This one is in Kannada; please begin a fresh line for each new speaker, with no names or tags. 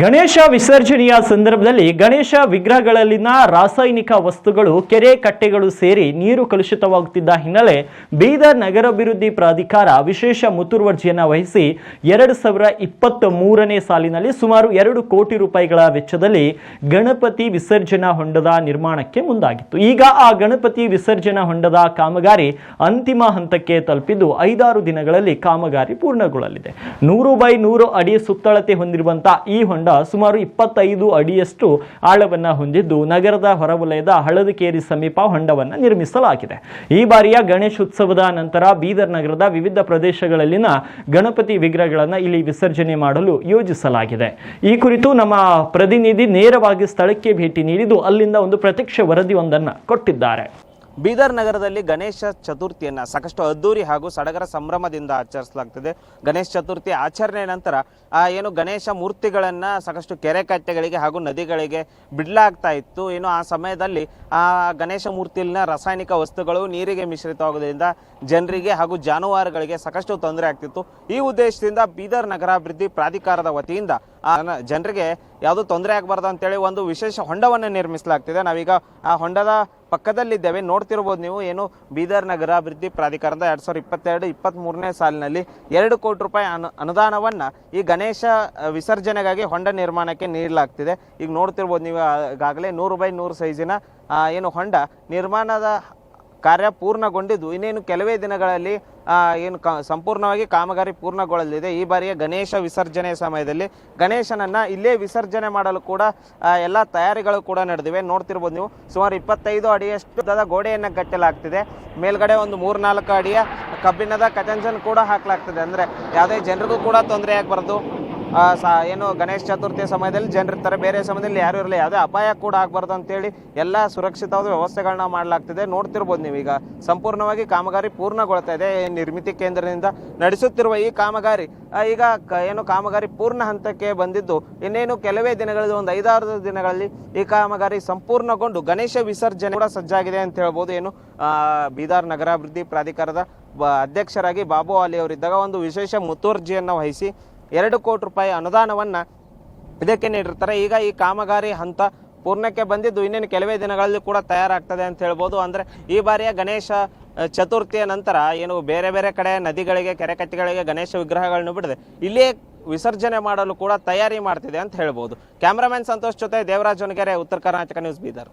ಗಣೇಶ ವಿಸರ್ಜನೆಯ ಸಂದರ್ಭದಲ್ಲಿ ಗಣೇಶ ವಿಗ್ರಹಗಳಲ್ಲಿನ ರಾಸಾಯನಿಕ ವಸ್ತುಗಳು ಕೆರೆ ಕಟ್ಟೆಗಳು ಸೇರಿ ನೀರು ಕಲುಷಿತವಾಗುತ್ತಿದ್ದ ಹಿನ್ನೆಲೆ ಬೀದರ್ ನಗರಾಭಿವೃದ್ಧಿ ಪ್ರಾಧಿಕಾರ ವಿಶೇಷ ಮುತುವರ್ಜಿಯನ್ನು ವಹಿಸಿ 2023ನೇ ಸಾಲಿನಲ್ಲಿ ಸುಮಾರು 2 ಕೋಟಿ ರೂಪಾಯಿಗಳ ವೆಚ್ಚದಲ್ಲಿ ಗಣಪತಿ ವಿಸರ್ಜನಾ ಹೊಂಡದ ನಿರ್ಮಾಣಕ್ಕೆ ಮುಂದಾಗಿತ್ತು. ಈಗ ಆ ಗಣಪತಿ ವಿಸರ್ಜನಾ ಹೊಂಡದ ಕಾಮಗಾರಿ ಅಂತಿಮ ಹಂತಕ್ಕೆ ತಲುಪಿದ್ದು 5-6 ದಿನಗಳಲ್ಲಿ ಕಾಮಗಾರಿ ಪೂರ್ಣಗೊಳ್ಳಲಿದೆ. 100 ಬೈ 100 ಅಡಿ ಸುತ್ತಳತೆ ಹೊಂದಿರುವಂತಹ ಈ ಹೊಂಡ ಸುಮಾರು 25 ಅಡಿಯಷ್ಟು ಆಳವನ್ನು ಹೊಂದಿದ್ದು ನಗರದ ಹೊರವಲಯದ ಹಳದಕೇರಿ ಸಮೀಪ ಹೊಂಡವನ್ನು ನಿರ್ಮಿಸಲಾಗಿದೆ. ಈ ಬಾರಿಯ ಗಣೇಶೋತ್ಸವದ ನಂತರ ಬೀದರ್ ನಗರದ ವಿವಿಧ ಪ್ರದೇಶಗಳಲ್ಲಿನ ಗಣಪತಿ ವಿಗ್ರಹಗಳನ್ನು ಇಲ್ಲಿ ವಿಸರ್ಜನೆ ಮಾಡಲು ಯೋಜಿಸಲಾಗಿದೆ. ಈ ಕುರಿತು ನಮ್ಮ ಪ್ರತಿನಿಧಿ ನೇರವಾಗಿ ಸ್ಥಳಕ್ಕೆ ಭೇಟಿ ನೀಡಿದ್ದು ಅಲ್ಲಿಂದ ಒಂದು ಪ್ರತ್ಯಕ್ಷ ವರದಿಯೊಂದನ್ನು ಕೊಟ್ಟಿದ್ದಾರೆ.
ಬೀದರ್ ನಗರದಲ್ಲಿ ಗಣೇಶ ಚತುರ್ಥಿಯನ್ನು ಸಾಕಷ್ಟು ಅದ್ದೂರಿ ಹಾಗೂ ಸಡಗರ ಸಂಭ್ರಮದಿಂದ ಆಚರಿಸಲಾಗ್ತದೆ. ಗಣೇಶ ಚತುರ್ಥಿ ಆಚರಣೆ ನಂತರ ಏನು ಗಣೇಶ ಮೂರ್ತಿಗಳನ್ನು ಸಾಕಷ್ಟು ಕೆರೆ ಕಟ್ಟೆಗಳಿಗೆ ಹಾಗೂ ನದಿಗಳಿಗೆ ಬಿಡಲಾಗ್ತಾ ಇತ್ತು. ಏನು ಆ ಸಮಯದಲ್ಲಿ ಆ ಗಣೇಶ ಮೂರ್ತಿಯಲ್ಲಿನ ರಾಸಾಯನಿಕ ವಸ್ತುಗಳು ನೀರಿಗೆ ಮಿಶ್ರಿತವಾಗೋದ್ರಿಂದ ಜನರಿಗೆ ಹಾಗೂ ಜಾನುವಾರುಗಳಿಗೆ ಸಾಕಷ್ಟು ತೊಂದರೆ ಆಗ್ತಿತ್ತು. ಈ ಉದ್ದೇಶದಿಂದ ಬೀದರ್ ನಗರಾಭಿವೃದ್ಧಿ ಪ್ರಾಧಿಕಾರದ ವತಿಯಿಂದ ಜನರಿಗೆ ಯಾವುದೂ ತೊಂದರೆ ಆಗಬಾರ್ದು ಅಂತೇಳಿ ಒಂದು ವಿಶೇಷ ಹೊಂಡವನ್ನು ನಿರ್ಮಿಸಲಾಗ್ತಿದೆ. ನಾವೀಗ ಆ ಹೊಂಡದ ಪಕ್ಕದಲ್ಲಿದ್ದೇವೆ. ನೋಡ್ತಿರ್ಬೋದು ನೀವು. ಏನು ಬೀದರ್ ನಗರಾಭಿವೃದ್ಧಿ ಪ್ರಾಧಿಕಾರದ 2022-23ನೇ ಸಾಲಿನಲ್ಲಿ 2 ಕೋಟಿ ರೂಪಾಯಿ ಅನುದಾನವನ್ನು ಈ ಗಣೇಶ ವಿಸರ್ಜನೆಗಾಗಿ ಹೊಂಡ ನಿರ್ಮಾಣಕ್ಕೆ ನೀಡಲಾಗ್ತಿದೆ. ಈಗ ನೋಡ್ತಿರ್ಬೋದು ನೀವು. ಈಗಾಗಲೇ 100 ಬೈ 100 ಸೈಜಿನ ಏನು ಹೊಂಡ ನಿರ್ಮಾಣದ ಕಾರ್ಯ ಪೂರ್ಣಗೊಂಡಿದ್ದು ಇನ್ನೇನು ಕೆಲವೇ ದಿನಗಳಲ್ಲಿ ಏನು ಸಂಪೂರ್ಣವಾಗಿ ಕಾಮಗಾರಿ ಪೂರ್ಣಗೊಳ್ಳಲಿದೆ. ಈ ಬಾರಿಯ ಗಣೇಶ ವಿಸರ್ಜನೆ ಸಮಯದಲ್ಲಿ ಗಣೇಶನನ್ನು ಇಲ್ಲೇ ವಿಸರ್ಜನೆ ಮಾಡಲು ಕೂಡ ಎಲ್ಲ ತಯಾರಿಗಳು ಕೂಡ ನಡೆದಿವೆ. ನೋಡ್ತಿರ್ಬೋದು ನೀವು. ಸುಮಾರು 25 ಅಡಿಯಷ್ಟು ಗೋಡೆಯನ್ನು ಕಟ್ಟಲಾಗ್ತಿದೆ. ಮೇಲ್ಗಡೆ ಒಂದು 3-4 ಅಡಿಯ ಕಬ್ಬಿಣದ ಕಟಂಜನ್ ಕೂಡ ಹಾಕಲಾಗ್ತದೆ. ಅಂದರೆ ಯಾವುದೇ ಜನರಿಗೂ ಕೂಡ ತೊಂದರೆ ಆಗಬಾರ್ದು. ಏನು ಗಣೇಶ ಚತುರ್ಥಿಯ ಸಮಯದಲ್ಲಿ ಜನರಿರ್ತಾರೆ, ಬೇರೆ ಸಮಯದಲ್ಲಿ ಯಾರು ಇರಲಿ, ಯಾವುದೇ ಅಪಾಯ ಕೂಡ ಆಗಬಾರ್ದು ಅಂತೇಳಿ ಎಲ್ಲ ಸುರಕ್ಷಿತವಾದ ವ್ಯವಸ್ಥೆಗಳನ್ನ ಮಾಡಲಾಗ್ತಿದೆ. ನೋಡ್ತಿರ್ಬೋದು ನೀವು. ಈಗ ಸಂಪೂರ್ಣವಾಗಿ ಕಾಮಗಾರಿ ಪೂರ್ಣಗೊಳ್ತಾ ಇದೆ. ನಿರ್ಮಿತಿ ಕೇಂದ್ರದಿಂದ ನಡೆಸುತ್ತಿರುವ ಈ ಕಾಮಗಾರಿ ಈಗ ಏನು ಕಾಮಗಾರಿ ಪೂರ್ಣ ಹಂತಕ್ಕೆ ಬಂದಿದ್ದು ಇನ್ನೇನು ಕೆಲವೇ ದಿನಗಳಲ್ಲಿ, ಒಂದು 5-6 ದಿನಗಳಲ್ಲಿ ಈ ಕಾಮಗಾರಿ ಸಂಪೂರ್ಣಗೊಂಡು ಗಣೇಶ ವಿಸರ್ಜನೆ ಕೂಡ ಸಜ್ಜಾಗಿದೆ ಅಂತ ಹೇಳ್ಬೋದು. ಏನು ಬೀದರ್ ನಗರಾಭಿವೃದ್ಧಿ ಪ್ರಾಧಿಕಾರದ ಅಧ್ಯಕ್ಷರಾಗಿ ಬಾಬು ಅಲಿ ಅವರಿದ್ದಾಗ ಒಂದು ವಿಶೇಷ ಮುತುವರ್ಜಿಯನ್ನು ವಹಿಸಿ 2 ಕೋಟಿ ರೂಪಾಯಿ ಅನುದಾನವನ್ನು ಇದಕ್ಕೆ ನೀಡಿರ್ತಾರೆ. ಈಗ ಈ ಕಾಮಗಾರಿ ಹಂತ ಪೂರ್ಣಕ್ಕೆ ಬಂದಿದ್ದು ಇನ್ನೇನು ಕೆಲವೇ ದಿನಗಳಲ್ಲಿ ಕೂಡ ತಯಾರಾಗ್ತದೆ ಅಂತ ಹೇಳ್ಬೋದು. ಅಂದರೆ ಈ ಬಾರಿಯ ಗಣೇಶ ಚತುರ್ಥಿಯ ನಂತರ ಏನು ಬೇರೆ ಬೇರೆ ಕಡೆ ನದಿಗಳಿಗೆ, ಕೆರೆಕಟ್ಟೆಗಳಿಗೆ ಗಣೇಶ ವಿಗ್ರಹಗಳನ್ನು ಬಿಡದೆ ಇಲ್ಲಿಯೇ ವಿಸರ್ಜನೆ ಮಾಡಲು ಕೂಡ ತಯಾರಿ ಮಾಡ್ತಿದೆ ಅಂತ ಹೇಳ್ಬೋದು. ಕ್ಯಾಮ್ರಾಮನ್ ಸಂತೋಷ್ ಜೊತೆ ದೇವರಾಜ್ ಹೊನಗೆರೆ, ಉತ್ತರ ಕರ್ನಾಟಕ ನ್ಯೂಸ್, ಬೀದರ್.